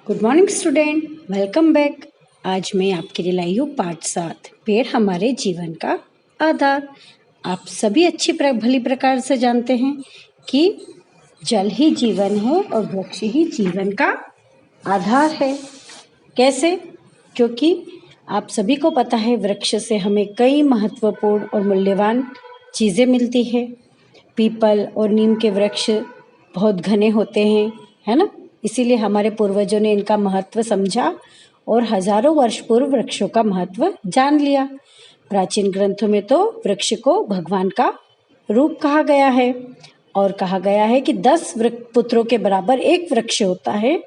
Good morning student, welcome back. आज मैं आपके लिए लाई हूँ पाठ 7, पेड़ हमारे जीवन का आधार। आप सभी अच्छी भली प्रकार से जानते हैं कि जल ही जीवन है और वृक्ष ही जीवन का आधार है। कैसे? क्योंकि आप सभी को पता है वृक्ष से हमें कई महत्वपूर्ण और मूल्यवान चीज़ें मिलती है। पीपल और नीम के वृक्ष बहुत घने होते हैं, है ना। इसीलिए हमारे पूर्वजों ने इनका महत्व समझा और हजारों वर्ष पूर्व वृक्षों का महत्व जान लिया। प्राचीन ग्रंथों में तो वृक्ष को भगवान का रूप कहा गया है और कहा गया है कि 10 पुत्रों के बराबर एक वृक्ष होता है।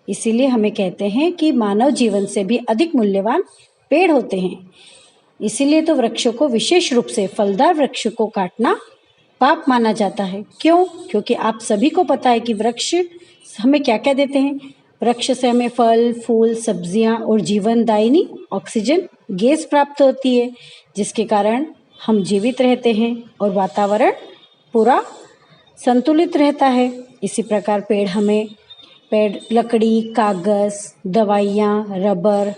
इसीलिए हमें कहते हैं कि मानव जीवन से भी अधिक मूल्यवान पेड़ होते हैं। इसीलिए तो वृक्षों को, विशेष रूप से फलदार वृक्ष को काटना पाप माना जाता है। क्यों? क्योंकि आप सभी को पता है कि वृक्ष हमें क्या क्या देते हैं। वृक्ष से हमें फल, फूल, सब्जियां और जीवनदायिनी ऑक्सीजन गैस प्राप्त होती है, जिसके कारण हम जीवित रहते हैं और वातावरण पूरा संतुलित रहता है। इसी प्रकार पेड़ लकड़ी, कागज, दवाइयाँ, रबर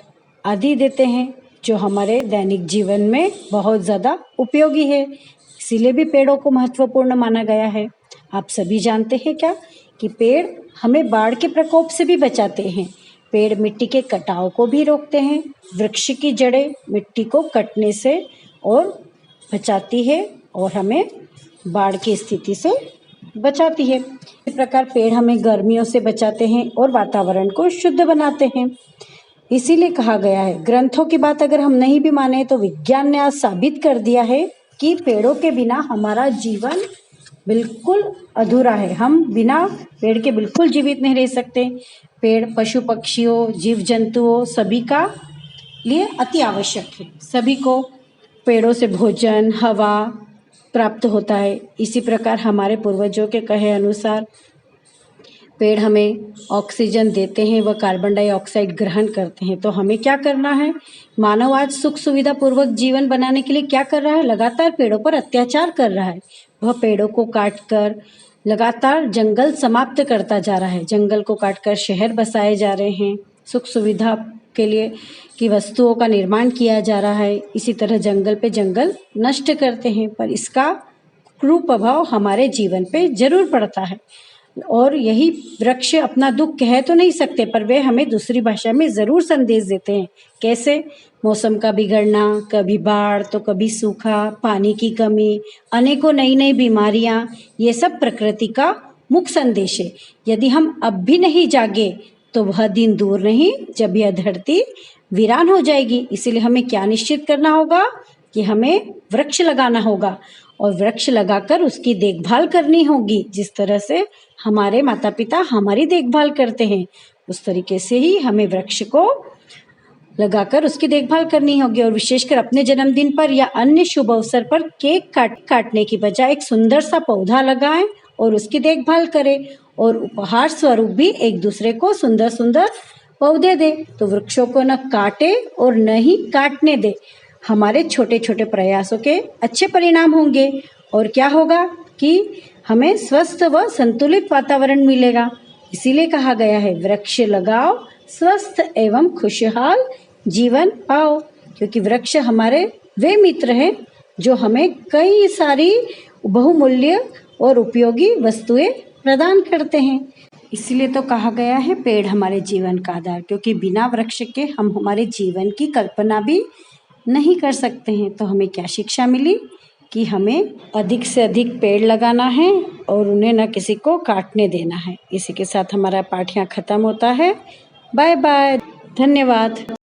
आदि देते हैं, जो हमारे दैनिक जीवन में बहुत ज़्यादा उपयोगी है। इसीलिए भी पेड़ों को महत्वपूर्ण माना गया है। आप सभी जानते हैं क्या कि पेड़ हमें बाढ़ के प्रकोप से भी बचाते हैं। पेड़ मिट्टी के कटाव को भी रोकते हैं। वृक्ष की जड़ें मिट्टी को कटने से और बचाती है और हमें बाढ़ की स्थिति से बचाती है। इस प्रकार पेड़ हमें गर्मियों से बचाते हैं और वातावरण को शुद्ध बनाते हैं। इसीलिए कहा गया है, ग्रंथों की बात अगर हम नहीं भी माने तो विज्ञान ने आज साबित कर दिया है कि पेड़ों के बिना हमारा जीवन बिल्कुल अधूरा है। हम बिना पेड़ के बिल्कुल जीवित नहीं रह सकते। पेड़ पशु पक्षियों, जीव जंतुओं सभी का लिए अति आवश्यक है। सभी को पेड़ों से भोजन, हवा प्राप्त होता है। इसी प्रकार हमारे पूर्वजों के कहे अनुसार पेड़ हमें ऑक्सीजन देते हैं व कार्बन डाइऑक्साइड ग्रहण करते हैं। तो हमें क्या करना है? मानव आज सुख सुविधा पूर्वक जीवन बनाने के लिए क्या कर रहा है? लगातार पेड़ों पर अत्याचार कर रहा है। वह पेड़ों को काटकर लगातार जंगल समाप्त करता जा रहा है। जंगल को काटकर शहर बसाए जा रहे हैं। सुख सुविधा के लिए की वस्तुओं का निर्माण किया जा रहा है। इसी तरह जंगल पे जंगल नष्ट करते हैं, पर इसका कुप्रभाव हमारे जीवन पे जरूर पड़ता है। और यही वृक्ष अपना दुख कह तो नहीं सकते, पर वे हमें दूसरी भाषा में जरूर संदेश देते हैं। कैसे? मौसम का बिगड़ना, कभी बाढ़ तो कभी सूखा, पानी की कमी, अनेकों नई नई बीमारियां, ये सब प्रकृति का मुख्य संदेश है। यदि हम अब भी नहीं जागे तो वह दिन दूर नहीं जब यह धरती वीरान हो जाएगी। इसीलिए हमें क्या निश्चित करना होगा कि हमें वृक्ष लगाना होगा और वृक्ष लगाकर उसकी देखभाल करनी होगी। जिस तरह से हमारे माता पिता हमारी देखभाल करते हैं, उस तरीके से ही हमें वृक्ष को लगाकर उसकी देखभाल करनी होगी। और विशेषकर अपने जन्मदिन पर या अन्य शुभ अवसर पर केक काटने की बजाय एक सुंदर सा पौधा लगाएं और उसकी देखभाल करें और उपहार स्वरूप भी एक दूसरे को सुंदर सुंदर पौधे दें। तो वृक्षों को न काटे और न ही काटने दे। हमारे छोटे छोटे प्रयासों के अच्छे परिणाम होंगे और क्या होगा कि हमें स्वस्थ व संतुलित वातावरण मिलेगा। इसीलिए कहा गया है, वृक्ष लगाओ, स्वस्थ एवं खुशहाल जीवन पाओ। क्योंकि वृक्ष हमारे वे मित्र हैं जो हमें कई सारी बहुमूल्य और उपयोगी वस्तुएं प्रदान करते हैं। इसीलिए तो कहा गया है, पेड़ हमारे जीवन का आधार। क्योंकि बिना वृक्ष के हम हमारे जीवन की कल्पना भी नहीं कर सकते हैं। तो हमें क्या शिक्षा मिली कि हमें अधिक से अधिक पेड़ लगाना है और उन्हें न किसी को काटने देना है। इसी के साथ हमारा पाठ यहाँ खत्म होता है। बाय बाय, धन्यवाद।